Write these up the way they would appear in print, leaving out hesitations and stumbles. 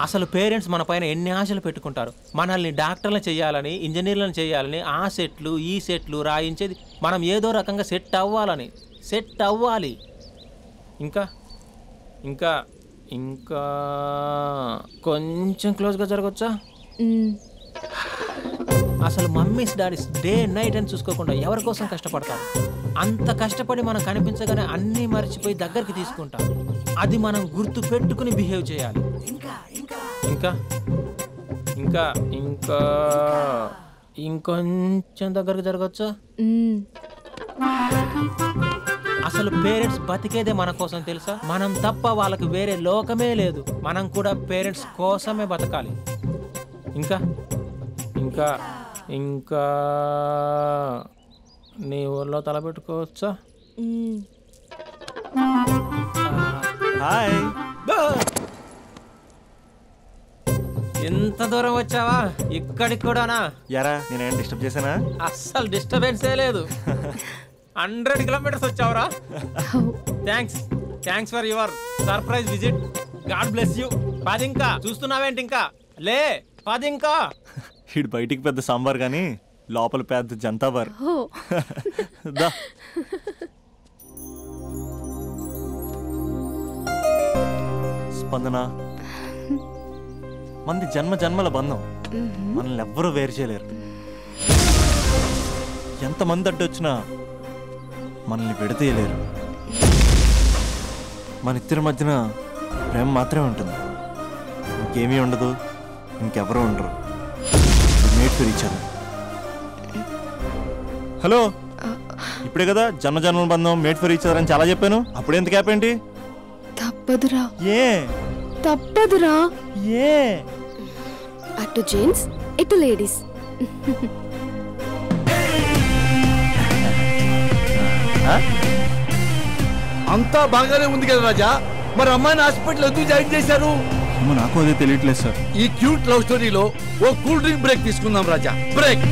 అసలు పేరెంట్స్ మన పైన ఎన్ని ఆశలు పెట్టుకుంటారు. మనల్ని డాక్టర్లను చేయాలని, ఇంజనీర్లను చేయాలని, ఆ సెట్లు ఈ సెట్లు రాయించేది మనం ఏదో రకంగా సెట్ అవ్వాలి. ఇంకా ఇంకా ఇంకా కొంచెం క్లోజ్గా జరగచ్చా? అసలు మమ్మీస్ డాడీస్ డే నైట్ అని చూసుకోకుండా ఎవరి కోసం కష్టపడతారు. అంత కష్టపడి మనం కనిపించగానే అన్నీ మర్చిపోయి దగ్గరికి తీసుకుంటాం. అది మనం గుర్తు పెట్టుకుని బిహేవ్ చేయాలి. ఇంకా ఇంకా ఇంకా ఇంకొంచెం దగ్గరకు జరగచ్చా? అసలు పేరెంట్స్ బతికేదే మన కోసం తెలుసా? మనం తప్ప వాళ్ళకి వేరే లోకమే లేదు. మనం కూడా పేరెంట్స్ కోసమే బతకాలి. ఇంకా ఇంకా ఇంకా నీ ఊర్లో తలపెట్టుకోవచ్చా? హాయ్, ఎంత దూరం వచ్చావా? ఇక్కడికి కూడానా? యారా నేనేం డిస్టర్బ్ చేశానా? అస్సలు డిస్టర్బెన్సే లేదు. 100 కిలోమీటర్స్ వచ్చావురా. Thanks for your surprise visit. God bless you. 10 ఇంకా చూస్తున్నావేంటి? ఇంకా లే 10 ఇంకా. ఇటు బయటికి పెద్ద సాంబార్ కానీ లోపల పెద్ద జంతాబార్. స్పందన, మంది జన్మల బంధం. మనల్ని ఎవ్వరూ వేరు చేయలేరు. ఎంతమంది అడ్డొచ్చినా మనల్ని విడతీయలేరు. మన ఇద్దరి మధ్యన ప్రేమ మాత్రమే ఉంటుంది. ఇంకేమీ ఉండదు, ఇంకెవరూ ఉండరు. Made for each other. Hello, ఇప్పుడే కదా జన్మల బంధం, మేట్ ఫర్ ఈచ్ అదర్ అని చాలా చెప్పాను. అప్పుడు ఎంత గ్యాప్ ఏంటి? తప్పదురా. ఏ తప్పదురా? ఏ అటు జెంట్స్ ఇటు లేడీస్. అంతా బాగానే ఉంది కదా రాజా. మరి అమ్మాయిని హాస్పిటల్ ఎందుకు జాయిన్ చేశారు? నాకు అదే తెలియట్లేదు సార్. ఈ క్యూట్ లవ్ స్టోరీలో ఓ కూల్ డ్రింక్ బ్రేక్ తీసుకుందాం రాజా. బ్రేక్.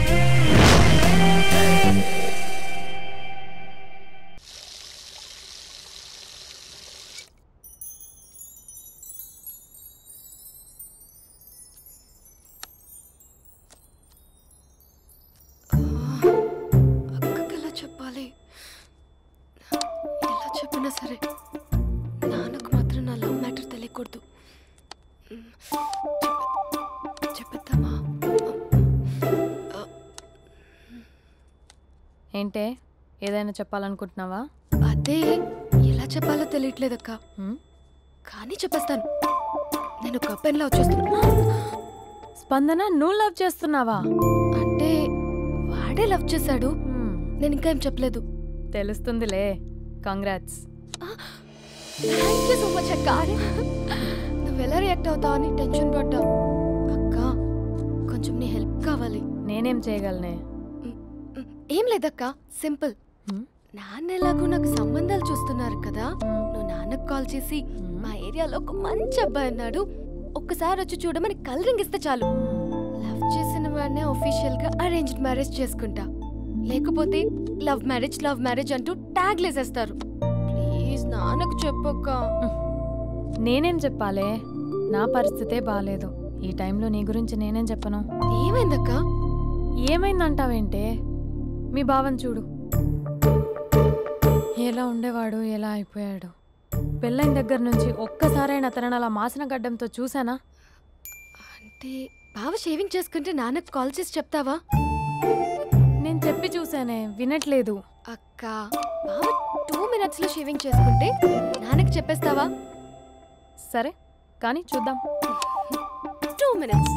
అక్కకి ఎలా చెప్పాలి? ఎలా చెప్పినా సరే నాన్నకు మాత్రం నా లవ్ మ్యాటర్ తెలియకూడదు. చెప్పేద్దామా? ఏంటే, ఏదైనా చెప్పాలనుకుంటున్నావా? అదే ఎలా చెప్పాలో తెలియట్లేదక్క. కానీ చెప్పేస్తాను. నేను ఒక అబ్బాయిని లవ్ చేస్తున్నా. స్పందన, నువ్వు లవ్ చేస్తున్నావా? అంటే వాడే లవ్ చేశాడు. నేను ఇంకా ఏం చెప్పలేదు. తెలుస్తుందిలే. Congrats. Thank you so much అక్క. నువ్వు ఎలా రియాక్ట్ అవుతావు అని టెన్షన్ పడ్డావు. అక్క, కొంచెం నీ హెల్ప్ కావాలి. నేనేం చేయగలనే? ఏం లేదక్క, సింపుల్. నాన్న ఎలాగో నాకు సంబంధాలు చూస్తున్నారు కదా, నువ్వు నాన్నకు కాల్ చేసి మా ఏరియాలో ఒక మంచి అబ్బాయి అన్నాడు, ఒక్కసారి వచ్చి చూడమని కలరింగ్ ఇస్తే చాలు. లవ్ చేసిన వాడినే ఒఫీషియల్ గా అరేంజ్డ్ మ్యారేజ్ చేసుకుంటా. లేకపోతే లవ్ మ్యారేజ్ అంటూ ట్యాగ్ లేసేస్తారు. ప్లీజ్ నాన్నకు చెప్పక్క. నేనేం చెప్పాలే? నా పరిస్థితే బాలేదు. ఈ టైంలో నీ గురించి నేనేం చెప్పను. ఏమైందక్క? ఏమైందంటావేంటే? మీ బావని చూడు, ఎలా ఉండేవాడు, ఎలా అయిపోయాడు. పెళ్ళైన దగ్గర నుంచి ఒక్కసారైనా తనని అలా మాసిన గడ్డంతో చూసానా? అంటే బావ షేవింగ్ చేసుకుంటే నాన్నకు కాల్ చేసి చెప్తావా? నేను చెప్పి చూసానే, వినట్లేదు. అక్క, బావ 2 minutes లో షేవింగ్ చేసుకుంటే నాన్నకి చెప్పేస్తావా? సరే కానీ చూద్దాం. 2 minutes.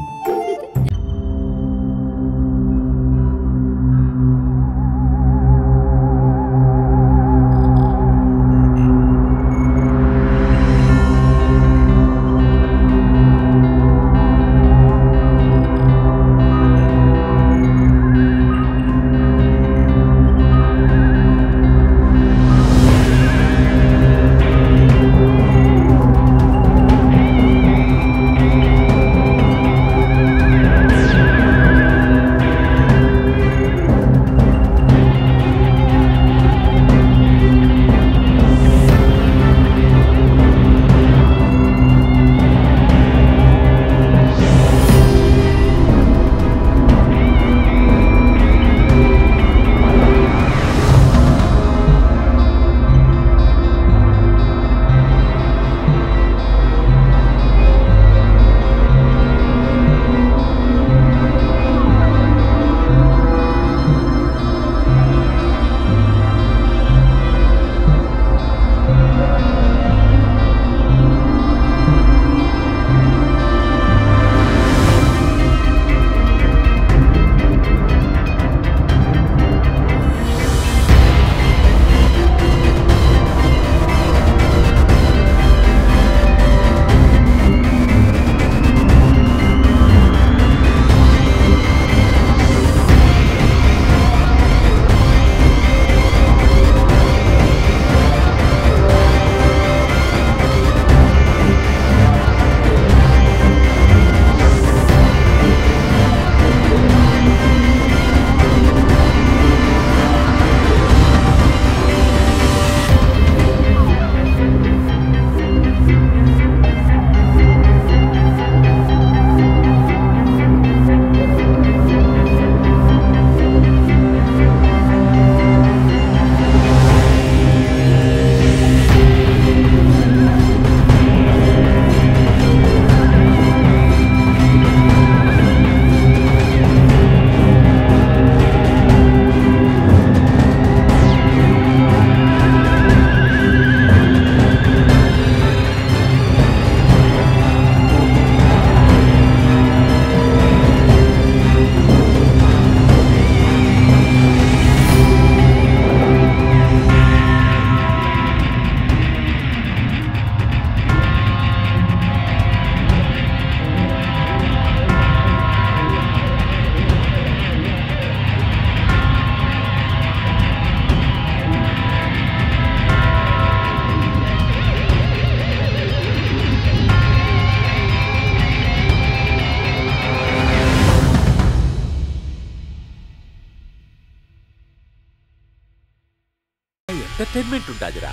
ఎంటర్టైన్మెంట్ ఉంటుందిరా.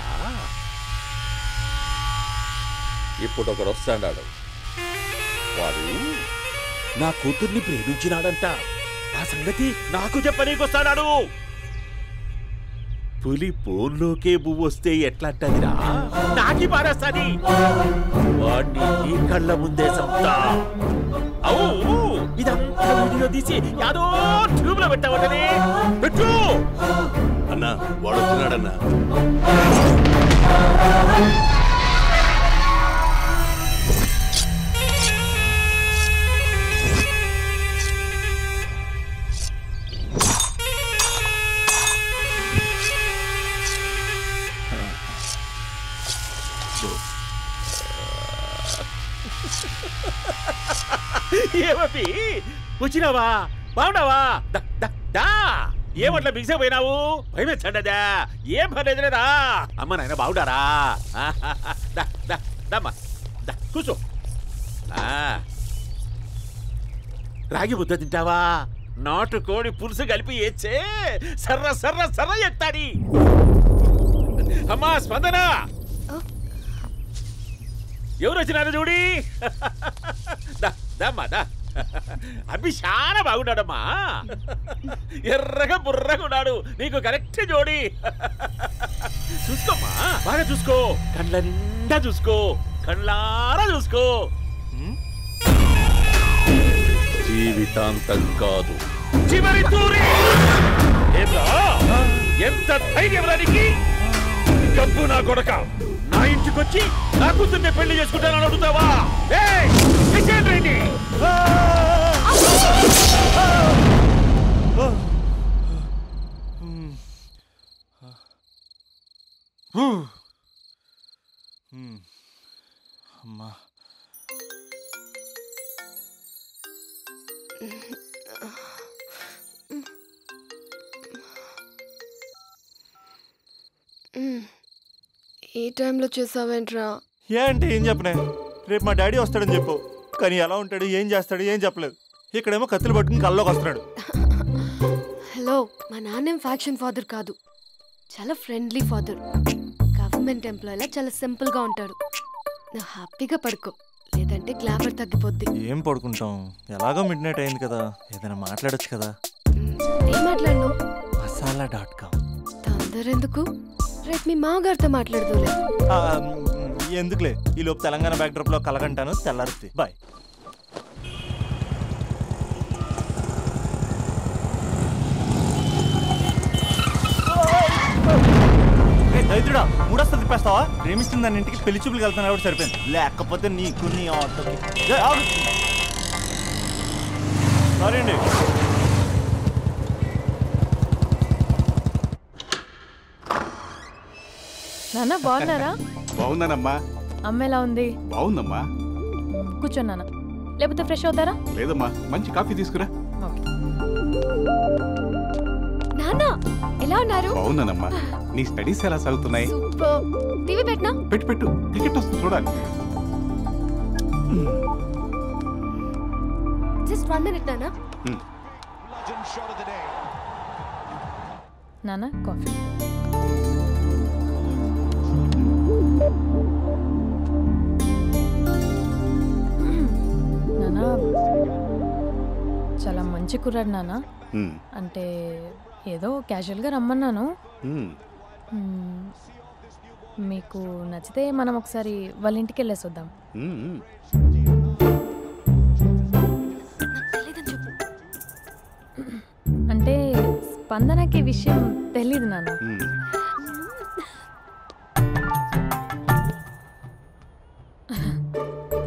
ఇప్పుడు ఒకడు వస్తాడు, వాడు నా కూతుర్ని ప్రేమించినాడంట. ఆ సంగతి నాకు చెప్పనీకొస్తాడు. పులి పోన్లోకే పువ్వొస్తే ఎట్లాంటదిరా, నాకి పారేస్తాది. వాడిని నీ కళ్ళ ముందే సంతా. అవు ఇదంతా వీడియో తీసి యాదో ట్యూబ్ లో పెట్టావటనే. పెట్టు అన్నా, వాడు వచ్చినాడన్నా. ఏమీ వచ్చినావా? బాగున్నావా? ఏమట్లా బిగిసే పోయినావు? భయమేచ్చండదా? ఏం పర్లేదులేదా? అమ్మ నాయన బాగుండారా? కూర్చో. రాగి ముద్ద తింటావా? నాటు కోడి పులుసు కలిపి ఏచ్చే సర్ర సర్ర సర్ర ఎత్తాడి. అమ్మా స్పందన, ఎవరు వచ్చినారు చూడి. దమ్మా దా. అబ్బి చాలా బాగున్నాడమ్మా. ఎర్రగా బుర్రగా ఉన్నాడు. నీకు కరెక్ట్ జోడి. చూసుకోమ్మా, బాగా చూసుకో. కళ్ళ నిండా చూసుకో, కళ్ళారా చూసుకో. జీవితాంతం కాదు, చివరి తూరి. ఎంత ధైర్యం రానికి? డబ్బు నా కొడక నా ఇంటికొచ్చి నా కూతుర్ని పెళ్లి చేసుకుంటానని అడుగుతావా? అమ్మా, ఈ టైంలో చేసావేంట్రా? ఏ అంటే ఏం చెప్పనే? రేపు మా డాడీ వస్తాడని చెప్పు, కానీ ఎలా ఉంటాడు, ఏం చేస్తాడు, ఏం చెప్పలేదు. ఇక్కడేమో కత్తులు పట్టుకుని కల్లోకి వస్తున్నాడు. హలో, మా నాన్నేం ఫ్యాక్షన్ ఫాదర్ కాదు, చాలా ఫ్రెండ్లీ ఫాదర్. గవర్నమెంట్ ఎంప్లాయీలా చాలా సింపుల్గా ఉంటాడు. నువ్వు హ్యాపీగా పడుకో, లేదంటే గ్లామర్ తగ్గిపోద్ది. ఏం పడుకుంటాం, ఎలాగో మిడ్ నైట్ అయింది కదా, ఏదైనా మాట్లాడొచ్చు కదా. ఏం మాట్లాడను? మసాలా.com. తొందర ఎందుకు? రేపు మీ మామగారితో మాట్లాడదులే. ఎందుకులే, ఈ లోపు తెలంగాణ బ్యాక్డ్రాప్ లో కలగంటాను. తెల్లారుద్ది. బాయ్. దైత్రుడా, మూడొస్తా తిప్పేస్తావా? ప్రేమిస్తుంది దాని ఇంటికి పెళ్లి చూపులకు వెళ్తాను కాబట్టి సరిపోయింది, లేకపోతే నీకు నీ ఆటోకి. సారీ అండి. నాన్న బాగున్నారా? బాగున్నానమ్మా. అమ్మ ఎలా ఉంది? బాగుందమ్మా. కూర్చోన్నానా, లేకపోతే ఫ్రెష్ అవుతారా? లేదమ్మా, మంచి కాఫీ తీసుకురా. నాన్న ఎలా ఉన్నారు? బాగున్నానమ్మా. నీ స్టడీస్ ఎలా సాగుతున్నాయి? సూపర్. టీవీ పెట్టనా? పెట్టు పెట్టు, టికెట్ వస్తుంది చూడాలి. జస్ట్ 1 minute నాన్న. నాన్న కాఫీ. నాన్న చాలా మంచి కుర్రాడు నాన్న. అంటే ఏదో క్యాజువల్గా రమ్మన్నాను. మీకు నచ్చితే మనం ఒకసారి వాళ్ళ ఇంటికి వెళ్ళేసి వద్దాం. అంటే స్పందనకి విషయం తెలీదు నాన్న.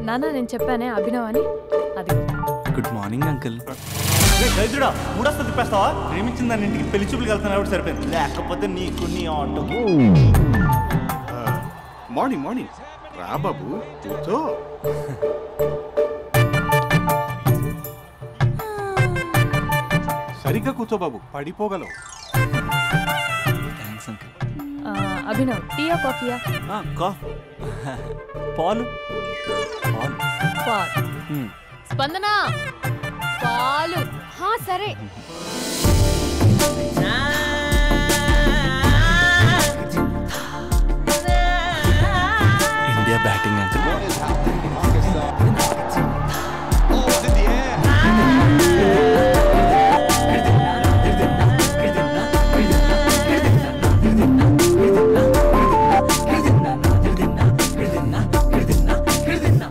నాన్న నేను చెప్పానే అభినవ్ అని, అది. Good morning uncle. దైత్రుడా, మూడొస్తా తిప్పేస్తావా? ప్రేమించింది దాని ఇంటికి పెళ్లి చూపులకు వెళ్తాను కాబట్టి సరిపోయింది, లేకపోతే నీకు నీ ఆటోకి. మార్నింగ్ మార్నింగ్ రా బాబు, కూర్చో. సరిగ్గా కూర్చో బాబు, పడిపోగలవు. Thanks uncle. అభినవ్, టీయా కాఫీయా? పాలు. పాలు. స్పందన పాలు. సరే. భయ్యా బ్యాటింగ్ అంకుల్.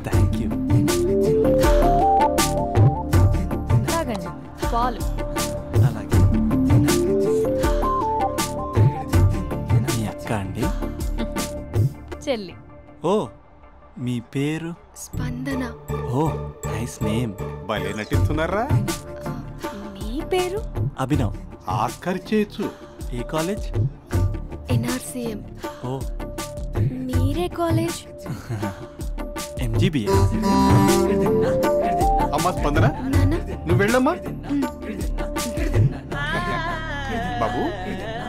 Thank you. తాగండి పాలు. అలాగే. మీ అక్క అండి? చెల్లి. ఓ మీ పేరు? స్పందన. ఓ నైస్ నేమ్. భలే నటిస్తున్నారా? మీ పేరు? అభినవ్. ఆస్కర్ చేయొచ్చు. ఏ కాలేజ్? ఎన్ఆర్సీఎం. ఓ మీరే కాలేజ్? ఎంజీబీఏ. అమ్మా స్పందన, నాన్న. నువ్వు వెళ్ళమ్మా. బాబు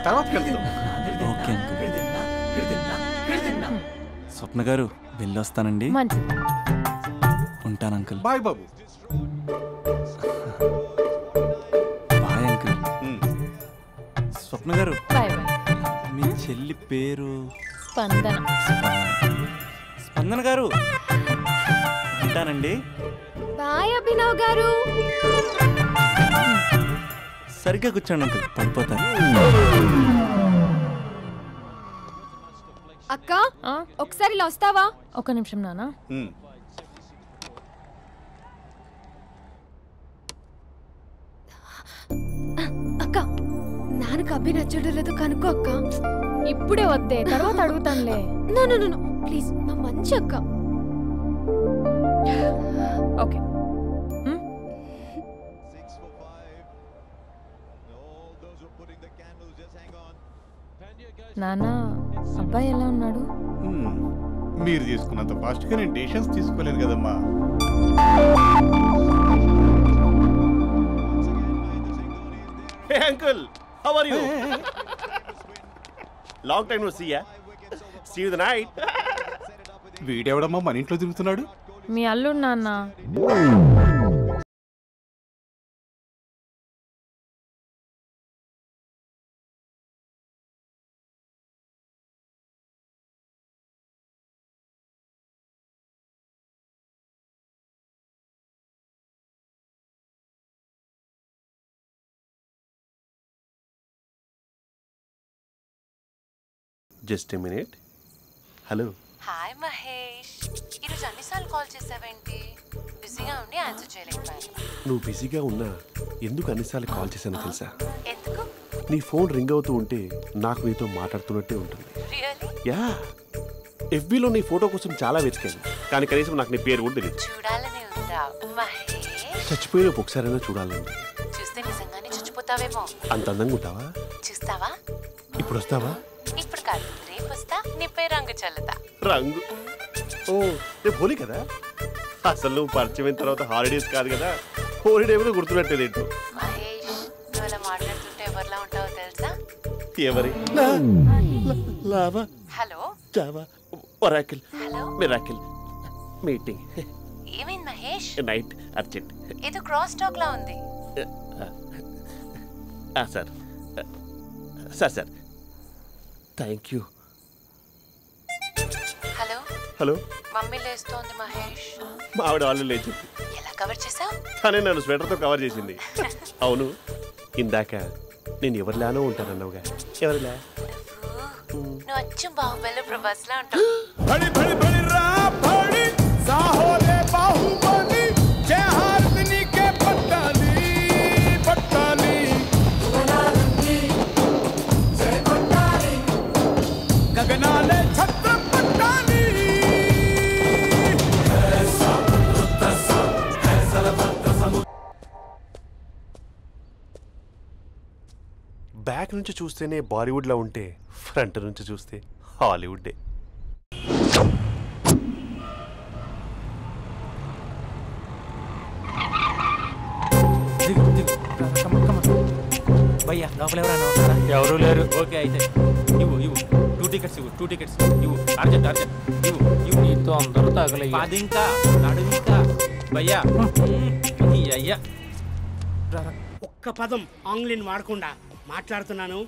తర్వాత కలుద్దాం. Okay uncle. స్వప్న గారు వెళ్ళొస్తానండి. మంచిది. ఉంటాను అంకుల్. బాయ్ బాబు. Bye uncle. స్వప్న గారు బాయ్ బాయ్. మీ చెల్లి పేరు? స్పందన. స్పందన గారు ఉంటానండి. బాయ్ అభినవ్ గారు. సరిగ్గా కూర్చోండి అంకుల్, పడిపోతారు. అక్క ఒకసారి ఇలా వస్తావా? ఒక నిమిషం నాన్న. అక్క నాన్నకు అభి నచ్చడం లేదో కనుక్కో అక్క. ఇప్పుడే వద్దే, తర్వాత అడుగుతానులే. నో ప్లీజ్, మా మంచి అక్క. ఓకే. నాన్న అబ్బాయి ఎలా ఉన్నాడు? మీరు తీసుకున్నంత ఫాస్ట్గా నేను డెసిషన్స్ తీసుకోలేను కదమ్మా. Hey uncle, how are you? Long time no see ya. See you the night. వీడెవడమ్మా మన ఇంట్లో తిరుగుతున్నాడు? మీ అల్లుడు నాన్న. Just a minute. Hello. Hi Mahesh, ఈరోజు అన్నిసార్లు కాల్ చేసావేంటి? బిజీగా ఉండి ఆన్సర్ చేయలేకపోయాను. నువ్వు బిజీగా ఉన్నా ఎందుకు అన్నిసార్లు కాల్ చేశానో తెలుసా? ఎందుకు? నీ ఫోన్ రింగ్ అవుతూ ఉంటే నాకు నీతో మాట్లాడుతున్నట్టే ఉంటుంది. రియల్లీ? యా, ఎఫ్బీలో నీ ఫోటో కోసం చాలా వెతికాను, కానీ కనీసం నాకు నీ పేరు కూడా తెలియదు. చూడాలని ఉందా మహేష్? చచ్చిపోయిన ఒకసారైనా చూడాలండి. చూస్తే నిజంగానే చచ్చిపోతావేమో. అంత అందంగా ఉంటావా? చూస్తావా? ఇప్పుడు వస్తావా? ఇప్పుడు కాదు, రేపు వస్తా, నీపై రంగు చల్లుతా. రంగు? ఓ రేపు హోలీ కదా. అసలు నువ్వు పరిచయం తర్వాత హాలిడేస్ కాదు కదా, హోలిడే కూడా గుర్తున్నట్టేది ఏంటో. మహేష్, నువ్వు అలా మాట్లాడుతుంటే ఎవరిలా ఉంటావో తెలుసా? ఎవరి? Lava, hello, Java, Oracle, hello, miracle, meeting, ఏమైంది మహేష్? Night, urgent. ఏదో క్రాస్ టాక్ లా ఉంది. Sir sir sir thank you. Hello hello, mummy లేస్తోంది మహేష్. మా ఆవిడ వాళ్ళు లేచి ఎలా కవర్ చేసావు? తనే నన్ను స్వెటర్తో కవర్ చేసింది. అవును, ఇందాక నేను ఎవరిలానో ఉంటానన్నావుగా, ఎవరిలా? నువ్వు అచ్చం బాహుబలి ప్రభాస్ లా ఉంటావు. బ్యాక్ నుంచి చూస్తేనే బాలీవుడ్లా ఉంటే ఫ్రంట్ నుంచి చూస్తే హాలీవుడ్డే. భయ్యా లోపల ఎవరైనా ఉన్నారా? ఎవరూ లేరు. ఓకే అయితే ఇవ్వు 2 టికెట్స్ ఇవ్వు, 2 టికెట్స్ ఇవ్వు, అర్జెంట్ ఇవ్వు. నీతో అందరూ తగలయ్యా. పది ఇంకా నడు ఇంకా భయ్యా. అయ్యా ఒక్క పదం ఆంగ్లీన్ వాడకుండా మాట్లాడుతున్నాను.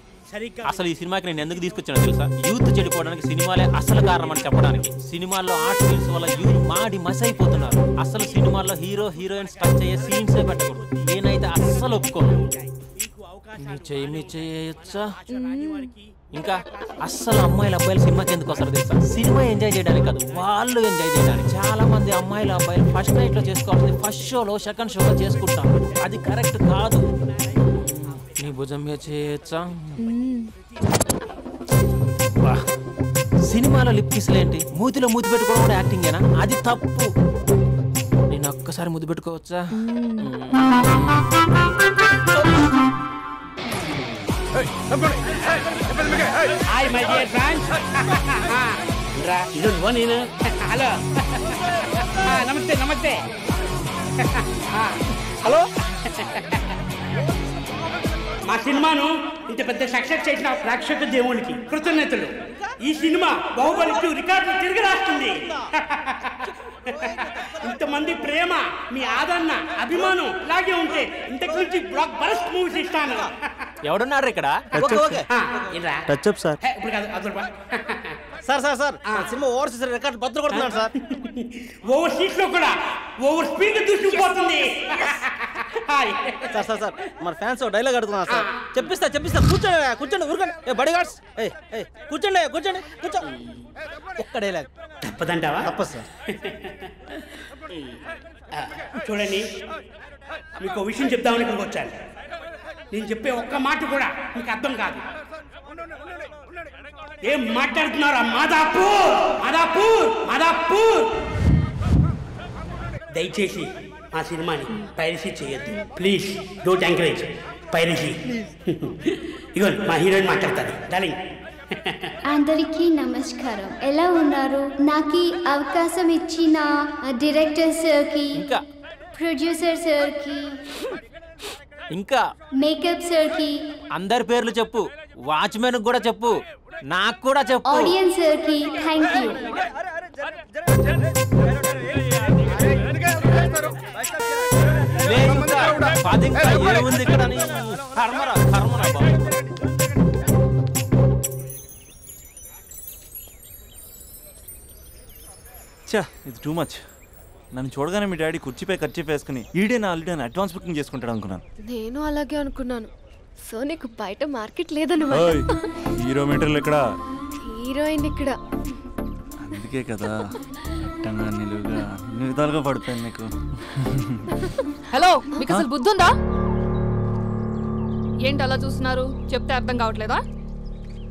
అసలు ఈ సినిమాకి నేను ఎందుకు తీసుకొచ్చానో తెలుసా? యూత్ చెడిపోవడానికి సినిమాలే అసలు కారణం అని చెప్పడానికి. సినిమాల్లో ఆర్ట్ ఫిల్మ్స్ వల్ల యూత్ మాడి మస్ అయిపోతున్నారు. అసలు సినిమాల్లో హీరో హీరోయిన్స్ టచ్ అయ్యే సీన్సే పెట్టకూడదు. నేనైతే అస్సలు ఒప్పుకోను. చేయొచ్చా? ఇంకా అస్సలు అమ్మాయిలు అబ్బాయిలు సినిమాకి ఎందుకు వస్తారు తెలుసా? సినిమా ఎంజాయ్ చేయడానికి కాదు, వాళ్ళు ఎంజాయ్ చేయడానికి. చాలా మంది అమ్మాయిలు అబ్బాయిలు ఫస్ట్ నైట్ లో చేసుకోవాల్సింది ఫస్ట్ షోలో సెకండ్ షోలో చేసుకుంటాం. అది కరెక్ట్ కాదు. నీ భుజం మీద చేయొచ్చా? సినిమాలో లిప్ కిస్లేంటి? మూతిలో మూతి పెట్టుకోవడం కూడా యాక్టింగేనా? అది తప్పు. నేను ఒక్కసారి ముద్దు పెట్టుకోవచ్చా? Hi my dear friends. ఇది నేను. హలో, నమస్తే నమస్తే. హలో. మా సినిమాను ఇంత పెద్ద సక్సెస్ చేసిన ప్రేక్షక దేవునికి కృతజ్ఞతలు. ఈ సినిమా బాహుబలి 2 రికార్డులు తిరిగి రాస్తుంది. ఇంతమంది ప్రేమ, మీ ఆదరణ, అభిమానం ఇలాగే ఉంటే ఇంతకు నుంచి బ్లాక్ బరస్ట్ మూవీస్ ఇస్తాను. ఎవడున్నారు ఇక్కడ? Sir cinema overseas record బద్దలు కొడుతున్నాడు సార్. ఓవర్ సీట్ లో కూడా ఓవర్ స్పీడ్ దూసుకుపోతుంది. సార్ మన ఫ్యాన్స్ డైలాగ్ అడుగుతున్నారు సార్. చెప్పిస్తా కూర్చోండి ఊరుకోండి. బడి గార్డ్స్ కూర్చోండి కూర్చో. ఒక్క డైలాగ్ తప్పదంటావా? తప్పదు సార్. చూడండి, మీకు విషయం చెప్దామని ఇక్కడికి వచ్చాను. నేను చెప్పే ఒక్క మాట కూడా మీకు అర్థం కాదు. ఏం మాట్లాడుతున్నారా? మాదాపూర్. దయచేసి మా సినిమాని పైరసీ చేయొద్దు ప్లీజ్. Don't encourage piracy. ఇగోండి మా హీరోయిన్ మాట్లాడతారు. డార్లింగ్. అందరికీ నమస్కారం. ఎలా ఉన్నారు? నాకు అవకాశం ఇచ్చిన డైరెక్టర్ సార్కి, ప్రొడ్యూసర్ సార్కి, ఇంకా మేకప్ సార్కి, అందరి పేర్లు చెప్పు. వాచ్మెన్ కూడా చెప్పు, నాకు కూడా చెప్పు. ఆడియన్స్ సార్కి థ్యాంక్ యూ. ఏముంది ఇక్కడ? కర్మరా బాబు. ఇది టూ మచ్. నన్ను చూడగానే మీ డాడీ కుర్చీపై ఖర్చు వేసుకుని ఈడే నా ఆల్రెడీ అడ్వాన్స్ బుకింగ్ చేసుకుంటాడు అనుకున్నాను. నేను అలాగే అనుకున్నాను. సో నీకు బయట మార్కెట్ లేదన్నమాట. హీరో మీటర్లు ఇక్కడ, హీరోయిన్ ఇక్కడ. అందుకే కదా అట్టంగా నిలువుగా అన్ని విధాలుగా పడిపోయింది నీకు. హలో, మీకు అసలు బుద్ధి ఉందా? ఏంటి అలా చూస్తున్నారు? చెప్తే అర్థం కావట్లేదా?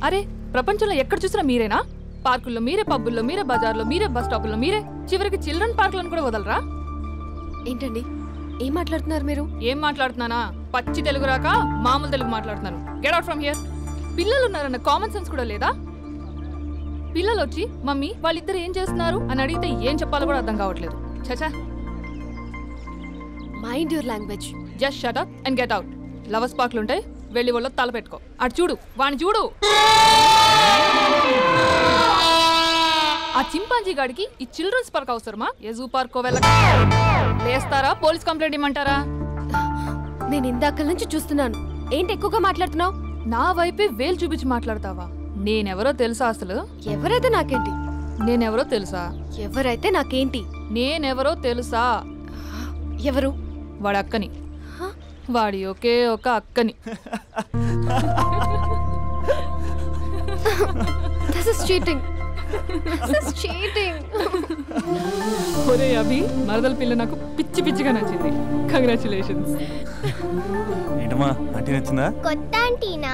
అరే, ప్రపంచంలో ఎక్కడ చూసినా మీరేనా? పార్కుల్లో మీరే, పబ్బుల్లో మీరే, బజార్లో మీరే, బస్ స్టాపుల్లో మీరే, చివరికి చిల్డ్రన్ పార్కులను కూడా వదలరా? ఏంటండి ఏం మాట్లాడుతున్నారు మీరు? ఏం మాట్లాడుతున్నానా? పచ్చి తెలుగు రాక మామూలు తెలుగు మాట్లాడుతున్నాను. Get out from here. పిల్లలు ఉన్నారన్న కామన్ సెన్స్ కూడా లేదా? పిల్లలు వచ్చి మమ్మీ వాళ్ళిద్దరు ఏం చేస్తున్నారు అని అడిగితే ఏం చెప్పాలో కూడా అర్థం కావట్లేదు. చచా. Mind your language. Just shut up and get out. Lovers పార్క్లు ఉంటాయి, వెళ్ళి వాళ్ళ తల పెట్టుకో. అటు చూడు, వాణ్ణి చూడు. ఆ చింపాంజీ గాడికి ఈ చిల్డ్రన్స్ పార్క్ అవసరమా? ఏ జూ పార్కో వెళ్ళక లేస్తారా? పోలీస్ కంప్లైంట్ ఇమ్మంటారా? నేను ఇందాక నుంచి చూస్తున్నాను. ఏంటి ఎక్కువగా మాట్లాడుతున్నావు? నా వైపే వేలు చూపించి మాట్లాడతావా? నేనెవరో తెలుసా? అసలు ఎవరైతే నాకేంటి? నేనెవరో తెలుసా? ఎవరైతే నాకేంటి? నేనెవరో తెలుసా? ఎవరు? వాడి అక్కని. వాడి ఒకే ఒక అక్కని. This is cheating. This is cheating. ఒరే అభి, మరదల పిల్ల నాకు పిచ్చి పిచ్చిగా నచ్చింది. కంగ్రాచులేషన్స్. ఏంటమ్మా, ఆంటీ నచ్చిందా? కొత్త ఆంటీనా?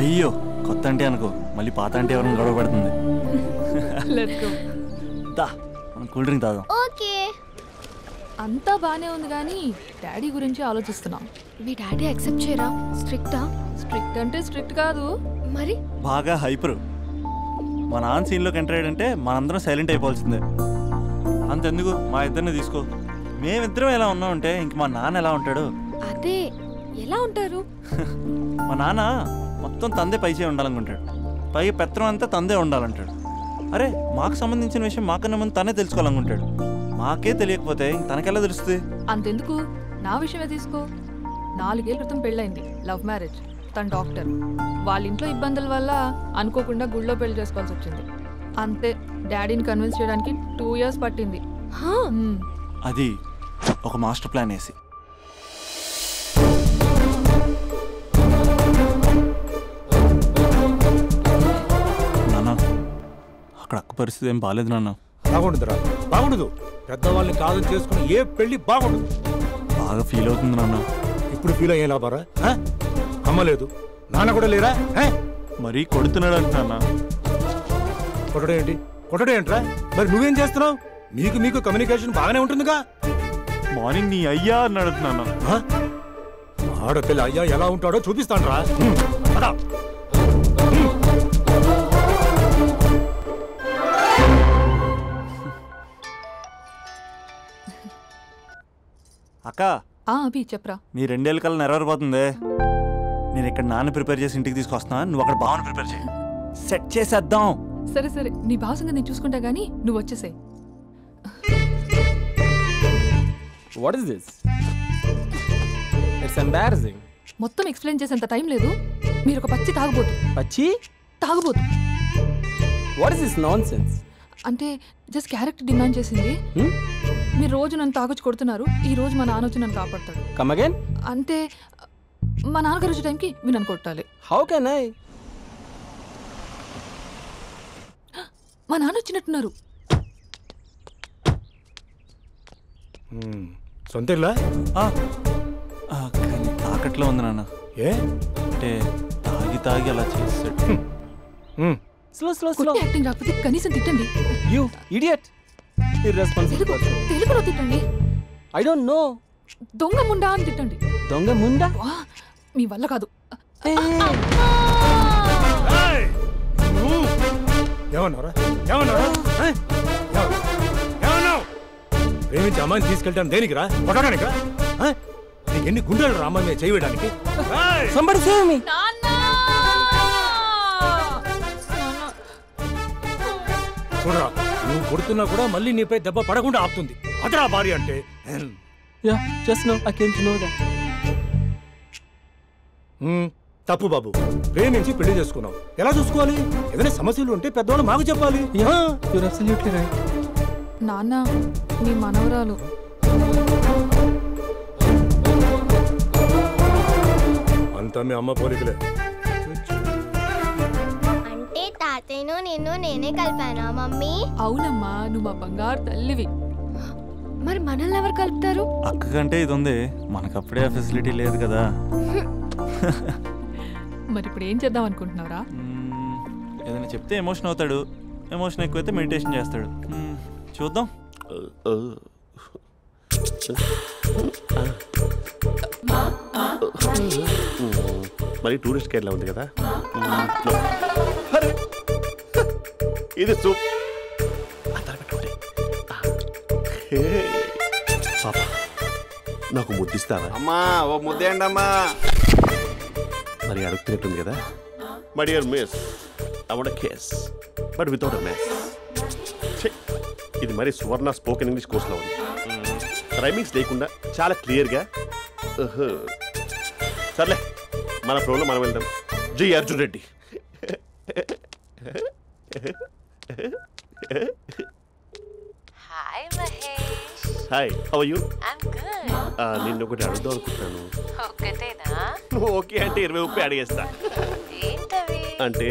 అయ్యో, కొత్త ఆంటీ అనుకో, మళ్ళీ పాత ఆంటీ ఎవరైనా గొడవ పడుతుంది. Let's go. దా, మనం కూల్ డ్రింక్ తాగాం. ఓకే. అంతా బానే ఉంది కానీ డాడీ గురించి ఆలోచిస్తున్నాం. మీ డాడీ యాక్సెప్ట్ చేయరా? స్ట్రిక్టా? స్ట్రిక్ట్ అంటే స్ట్రిక్ట్ కాదు మరి. బాగా హైపర్. మా నాన్న సీన్లోకి ఎంటర్ అయ్యాడంటే మనందరం సైలెంట్ అయిపోవాల్సిందే. అంతెందుకు, మా ఇద్దరిని తీసుకో. మేమిద్దరం ఎలా ఉన్నామంటే ఇంక మా నాన్న ఎలా ఉంటాడు? అదే, ఎలా ఉంటారు? మా నాన్న మొత్తం తందే పైసే ఉండాలనుకుంటాడు. పైగా పెత్తనం అంతా తందే ఉండాలంటాడు. అరే, మాకు సంబంధించిన విషయం మాకన్నా ముందు తనే తెలుసుకోవాలనుకుంటాడు. మాకే తెలియకపోతే తనకెలా తెలుస్తుంది? అంతెందుకు, నా విషయమే తీసుకో. 4 ఏళ్ల క్రితం పెళ్ళైంది, లవ్ మ్యారేజ్. తన డాక్టర్. వాళ్ళ ఇంట్లో ఇబ్బందుల వల్ల అనుకోకుండా గుళ్ళో పెళ్లి చేసుకోవాల్సి వచ్చింది. అంతే, డాడీని కన్విన్స్ చేయడానికి 2 years పట్టింది. అది ఒక మాస్టర్ ప్లాన్ వేసి. నాన్న, అక్కడ అక్క పరిస్థితి ఏం బాగాలేదు నాన్న. బాగుండదురా, బాగుండదు. పెద్దవాళ్ళని కాదు చేసుకుని ఏ పెళ్లి బాగుండదు. బాగా ఫీల్ అవుతుంది నాన్న. ఇప్పుడు ఫీల్ అయ్యే లాభారా? అమ్మ లేదు, నాన్న కూడా లేరా? మరీ కొడుతున్నాడు అంటున్నా. కొట్టడం ఏంటి? కొట్టడం ఏంట్రా? మరి నువ్వేం చేస్తున్నావు? మీకు కమ్యూనికేషన్ బాగానే ఉంటుందిగా. మార్నింగ్ నీ అయ్యా అని అడుగుతున్నాను. ఆడపిల్ల అయ్యా ఎలా ఉంటాడో చూపిస్తాను రా. అక్క, అభి చెప్పరా. నీ 2 ఏళ్ళ కల్లా నెరవేరిపోతుంది. నేను ఇక్కడ నాన్న ప్రిపేర్ చేసి ఇంటికి తీసుకొస్తున్నా, నువ్వు అక్కడ బావని ప్రిపేర్ చేయి. సెట్ చేసేద్దాం. సరే సరే, నీ భావసంగా నేను చూసుకుంటా గానీ నువ్వు వచ్చేసాయి. What is this? It's embarrassing. మొత్తం ఎక్స్ప్లెయిన్ చేసేంత టైం లేదు. మీరు ఒక పచ్చి తాగుబోతు. పచ్చి తాగుబోతు. What is this nonsense? అంటే జస్ట్ క్యారెక్టర్ డిమాండ్ చేసింది. మీరు రోజు నన్ను తాగొచ్చి కొడుతున్నారు, ఈ రోజు మా నాన్న వచ్చి నన్ను కాపాడతాడు. Come again? అంటే మా నాన్నగారు వచ్చే టైంకి మీరు నన్ను కొట్టాలి. How can I? మా నాన్న వచ్చినట్టున్నారు. సొంత ఇల్లా? కానీ తాకట్లో ఉంది నాన్న. ఏ అంటే తాగి అలా చేస్తాడు. స్లో యాక్టింగ్ రాకపోతే కనీసం తిట్టండి. You idiot. Irresponsible. తెలుగులో తిట్టండి. I don't know. దొంగ ముండా అని తిట్టండి. దొంగ ముండా? మీ వల్ల కాదు. ఏమన్నారా? ప్రేమించి అమ్మాయిని తీసుకెళ్ళడానికి దేనికిరా? కొట్టడానికా? నీకు ఎన్ని గుండెలు రా అమ్మాయి మీద చేయడానికి? Somebody save me. చూడరా, నువ్వు కొడుతున్నా కూడా మళ్ళీ నీపై దెబ్బ పడకుండా ఆపుతుంది. అదరా భార్య అంటే. Yeah, just now I came to know that. తప్పు బాబు. ప్రేమించి పెళ్లి చేసుకున్నావు, ఎలా చూసుకోవాలి? ఏదైనా సమస్యలు ఉంటే పెద్దవాళ్ళు మాకు చెప్పాలి. You're absolutely right. నాన్న, మీ మనవరాలు. అంతా మీ అమ్మ పోలికలే. అంటే తాతయ్యను నిన్ను నేనే కలిపానా మమ్మీ? అవునమ్మా, నువ్వు మా బంగారు తల్లివి. మరి మనల్ని ఎవరు కలుపుతారు? అక్క కంటే ఇది ఉంది, మనకప్పుడే ఆ ఫెసిలిటీ లేదు కదా. మరి ఇప్పుడు ఏం చేద్దాం అనుకుంటున్నారా? ఏదైనా చెప్తే ఎమోషన్ అవుతాడు, ఎమోషన్ ఎక్కువైతే మెడిటేషన్ చేస్తాడు. చూద్దాం. మరి టూరిస్ట్ కేరళ ఉంది కదా. ఇది సూప్. నాకు ముద్దిస్తావా? అమ్మా ఓ ముద్దేయండి అమ్మా. మరి అడుగుతున్నట్టుంది కదా. My dear miss, I want a kiss but without a mess. ఇది మరి సువర్ణ స్పోకెన్ ఇంగ్లీష్ కోర్సులో ఉంది. రైమింగ్స్ లేకుండా చాలా క్లియర్గా. సర్లే, మన ప్రోలో మనం వెళ్దాం. G Arjun Reddy. Hi Mahesh. Hi, how are you? I'm good. నిన్ను ఒకటి అడుగుదాం అనుకుంటున్నాను. ఒకటేనా? నువ్వు ఓకే అంటే 20 రూపాయలు అడిగేస్తా. ఏంటవి? అంటే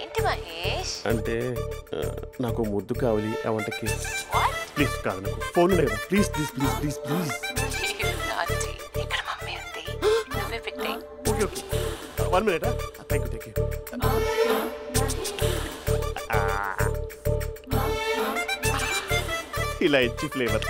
ఏంటి మహేష్? అంటే నాకు ముద్దు కావాలి. I want a kiss. Please. కాదు, నాకు ఫోన్ లేదా. Please please please please please. ఇక్కడ మమ్మీ ఉంది, నువ్వే పెట్టే. Okay okay, 1 minute. Thank you. ఇలా ఇచ్చి ఫ్లేవర్.